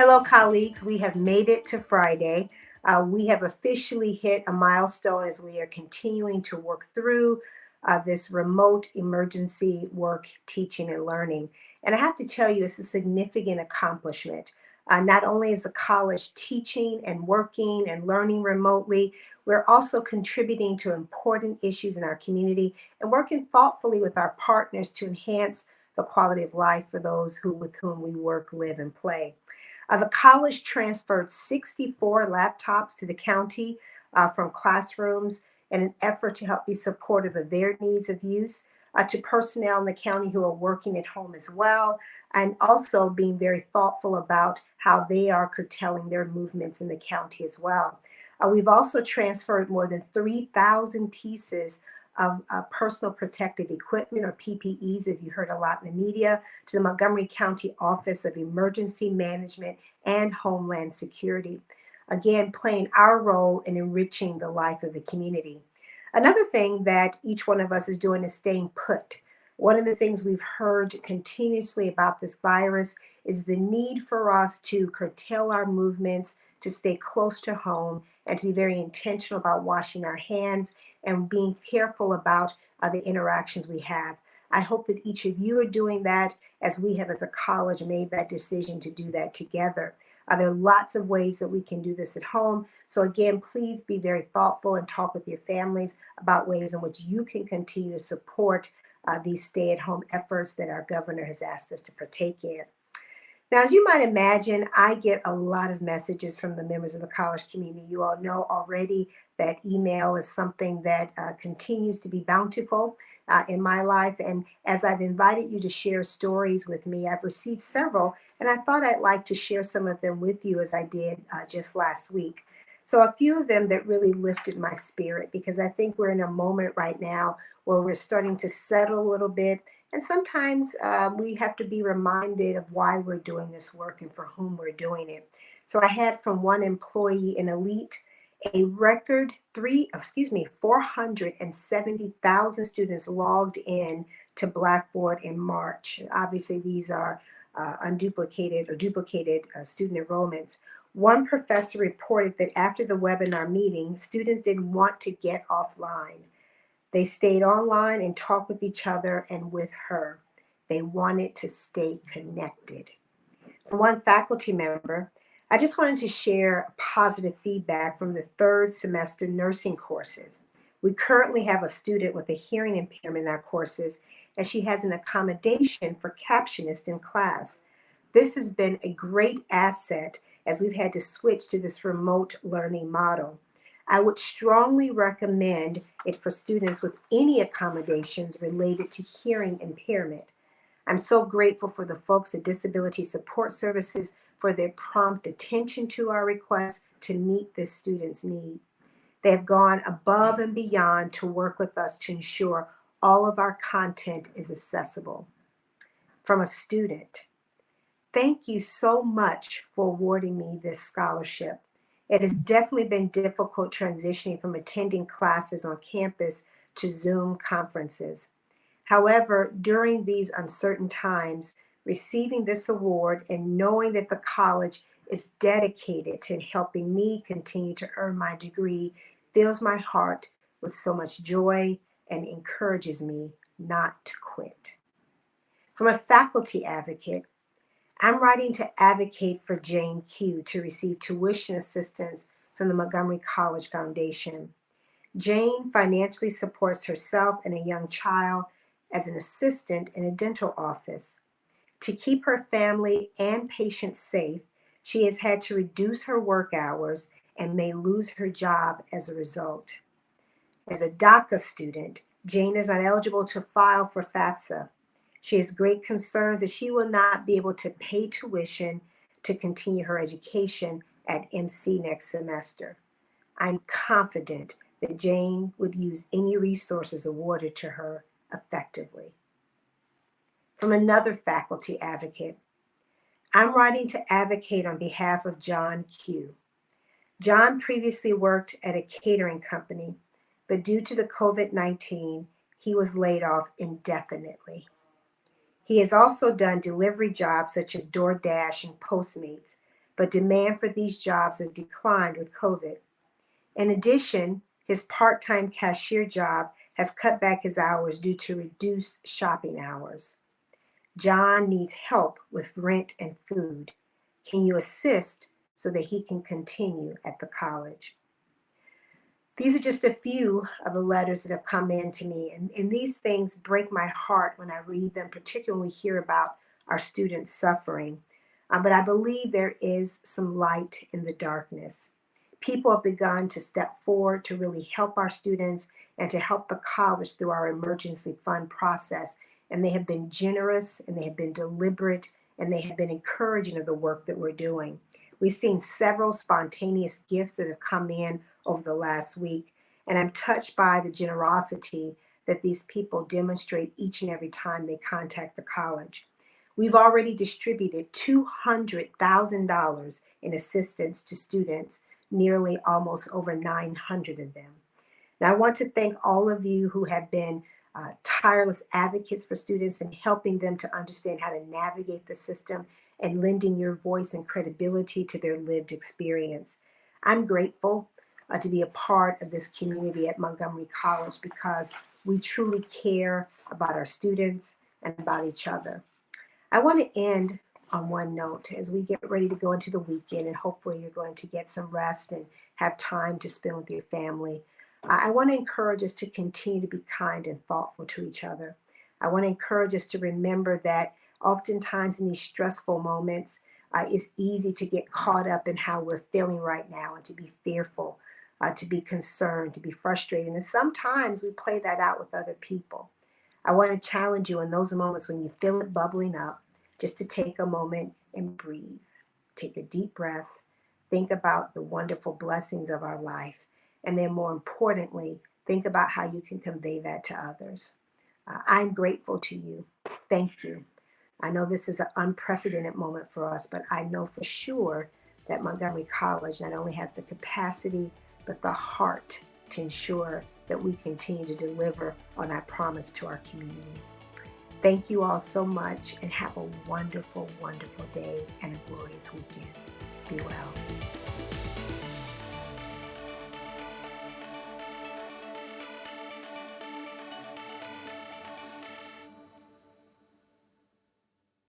Hello, colleagues. We have made it to Friday. We have officially hit a milestone as we are continuing to work through this remote emergency work, teaching, and learning. And I have to tell you, it's a significant accomplishment. Not only is the college teaching and working and learning remotely, we're also contributing to important issues in our community and working thoughtfully with our partners to enhance the quality of life for those with whom we work, live, and play. The college transferred 64 laptops to the county from classrooms in an effort to help be supportive of their needs of use, to personnel in the county who are working at home as well, and also being very thoughtful about how they are curtailing their movements in the county as well. We've also transferred more than 3,000 pieces of personal protective equipment, or PPEs, if you heard a lot in the media, to the Montgomery County Office of Emergency Management and Homeland Security. Again, playing our role in enriching the life of the community. Another thing that each one of us is doing is staying put. One of the things we've heard continuously about this virus is the need for us to curtail our movements, to stay close to home, and to be very intentional about washing our hands and being careful about the interactions we have. I hope that each of you are doing that, as we have as a college made that decision to do that together. There are lots of ways that we can do this at home. So again, please be very thoughtful and talk with your families about ways in which you can continue to support these stay-at-home efforts that our governor has asked us to partake in. Now, as you might imagine, I get a lot of messages from the members of the college community. You all know already that email is something that continues to be bountiful in my life. And as I've invited you to share stories with me, I've received several, and I thought I'd like to share some of them with you, as I did just last week. So a few of them that really lifted my spirit, because I think we're in a moment right now where we're starting to settle a little bit. And sometimes we have to be reminded of why we're doing this work and for whom we're doing it. So I had from one employee in Elite a record 470,000 students logged in to Blackboard in March. Obviously, these are unduplicated or duplicated student enrollments. One professor reported that after the webinar meeting, students didn't want to get offline. They stayed online and talked with each other and with her. They wanted to stay connected. For one faculty member, I just wanted to share positive feedback from the third semester nursing courses. We currently have a student with a hearing impairment in our courses, and she has an accommodation for captionists in class. This has been a great asset as we've had to switch to this remote learning model. I would strongly recommend it for students with any accommodations related to hearing impairment. I'm so grateful for the folks at Disability Support Services for their prompt attention to our request to meet this student's need. They have gone above and beyond to work with us to ensure all of our content is accessible. From a student, thank you so much for awarding me this scholarship. It has definitely been difficult transitioning from attending classes on campus to Zoom conferences. However, during these uncertain times, receiving this award and knowing that the college is dedicated to helping me continue to earn my degree fills my heart with so much joy and encourages me not to quit. From a faculty advocate, I'm writing to advocate for Jane Q to receive tuition assistance from the Montgomery College Foundation. Jane financially supports herself and a young child as an assistant in a dental office. To keep her family and patients safe, she has had to reduce her work hours and may lose her job as a result. As a DACA student, Jane is not eligible to file for FAFSA. She has great concerns that she will not be able to pay tuition to continue her education at MC next semester. I'm confident that Jane would use any resources awarded to her effectively. From another faculty advocate, I'm writing to advocate on behalf of John Q. John previously worked at a catering company, but due to the COVID-19, he was laid off indefinitely. He has also done delivery jobs such as DoorDash and Postmates, but demand for these jobs has declined with COVID. In addition, his part-time cashier job has cut back his hours due to reduced shopping hours. John needs help with rent and food. Can you assist so that he can continue at the college? These are just a few of the letters that have come in to me, and these things break my heart when I read them, particularly when we hear about our students suffering. But I believe there is some light in the darkness. People have begun to step forward to really help our students and to help the college through our emergency fund process. And they have been generous, and they have been deliberate, and they have been encouraging of the work that we're doing. We've seen several spontaneous gifts that have come in over the last week, and I'm touched by the generosity that these people demonstrate each and every time they contact the college. We've already distributed $200,000 in assistance to students, nearly almost over 900 of them. Now, I want to thank all of you who have been tireless advocates for students and helping them to understand how to navigate the system and lending your voice and credibility to their lived experience. I'm grateful to be a part of this community at Montgomery College because we truly care about our students and about each other. I want to end on one note as we get ready to go into the weekend, and hopefully you're going to get some rest and have time to spend with your family. I want to encourage us to continue to be kind and thoughtful to each other. I want to encourage us to remember that oftentimes in these stressful moments, it's easy to get caught up in how we're feeling right now and to be fearful, to be concerned, to be frustrated. And sometimes we play that out with other people. I want to challenge you in those moments when you feel it bubbling up, just to take a moment and breathe. Take a deep breath. Think about the wonderful blessings of our life. And then more importantly, think about how you can convey that to others. I'm grateful to you. Thank you. I know this is an unprecedented moment for us, but I know for sure that Montgomery College not only has the capacity, but the heart to ensure that we continue to deliver on our promise to our community. Thank you all so much, and have a wonderful, wonderful day and a glorious weekend. Be well.